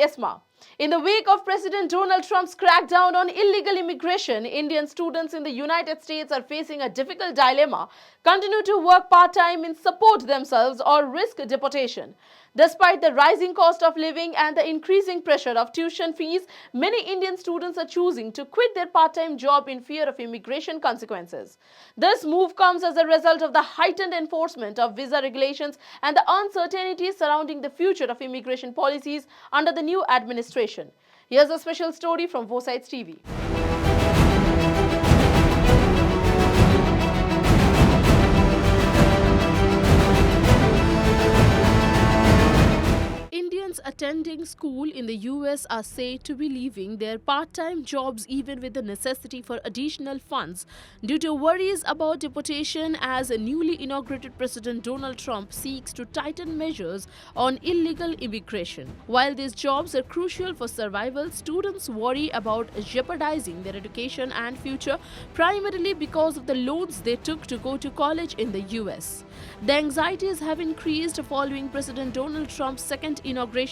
Esma. In the wake of President Donald Trump's crackdown on illegal immigration, Indian students in the United States are facing a difficult dilemma: continue to work part-time and support themselves or risk deportation. Despite the rising cost of living and the increasing pressure of tuition fees, many Indian students are choosing to quit their part-time job in fear of immigration consequences. This move comes as a result of the heightened enforcement of visa regulations and the uncertainty surrounding the future of immigration policies under the new administration. Here's a special story from l3s TV. Indians attending school in the US are said to be leaving their part-time jobs even with the necessity for additional funds due to worries about deportation as a newly inaugurated President Donald Trump seeks to tighten measures on illegal immigration. While these jobs are crucial for survival, students worry about jeopardizing their education and future, primarily because of the loans they took to go to college in the US. The anxieties have increased following President Donald Trump's second inauguration,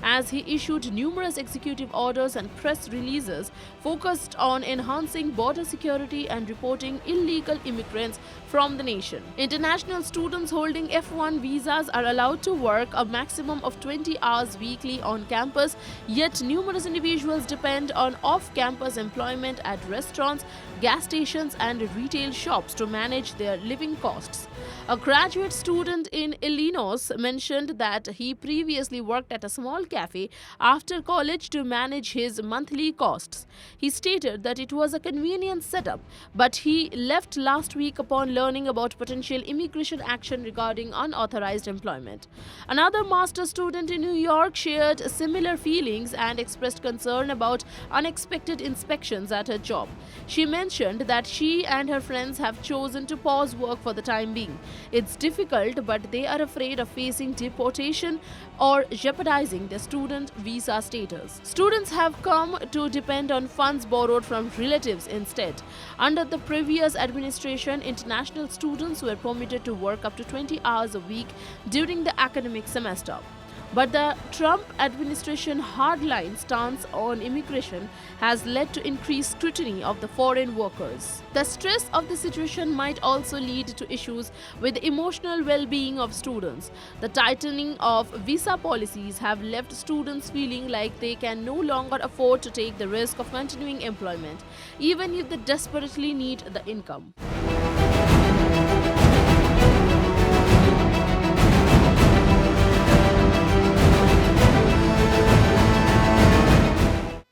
as he issued numerous executive orders and press releases focused on enhancing border security and reporting illegal immigrants from the nation. International students holding F1 visas are allowed to work a maximum of 20 hours weekly on campus, yet numerous individuals depend on off-campus employment at restaurants, gas stations and retail shops to manage their living costs. A graduate student in Illinois mentioned that he previously worked at a small cafe after college to manage his monthly costs. He stated that it was a convenient setup, but he left last week upon learning about potential immigration action regarding unauthorized employment. Another master's student in New York shared similar feelings and expressed concern about unexpected inspections at her job. She mentioned that she and her friends have chosen to pause work for the time being. It's difficult, but they are afraid of facing deportation or jeopardizing their student visa status. Students have come to depend on funds borrowed from relatives instead. Under the previous administration, international students were permitted to work up to 20 hours a week during the academic semester. But the Trump administration hardline stance on immigration has led to increased scrutiny of the foreign workers. The stress of the situation might also lead to issues with the emotional well-being of students. The tightening of visa policies have left students feeling like they can no longer afford to take the risk of continuing employment, even if they desperately need the income.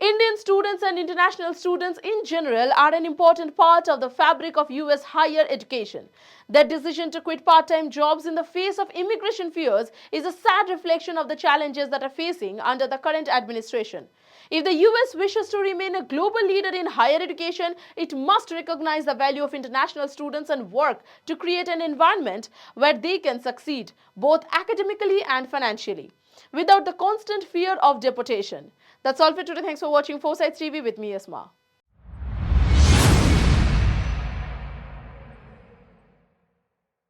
Indian students and international students in general are an important part of the fabric of US higher education. Their decision to quit part-time jobs in the face of immigration fears is a sad reflection of the challenges that are facing under the current administration. If the US wishes to remain a global leader in higher education, it must recognize the value of international students and work to create an environment where they can succeed, both academically and financially, without the constant fear of deportation. That's all for today. Thanks for watching l3s TV with me, Esma.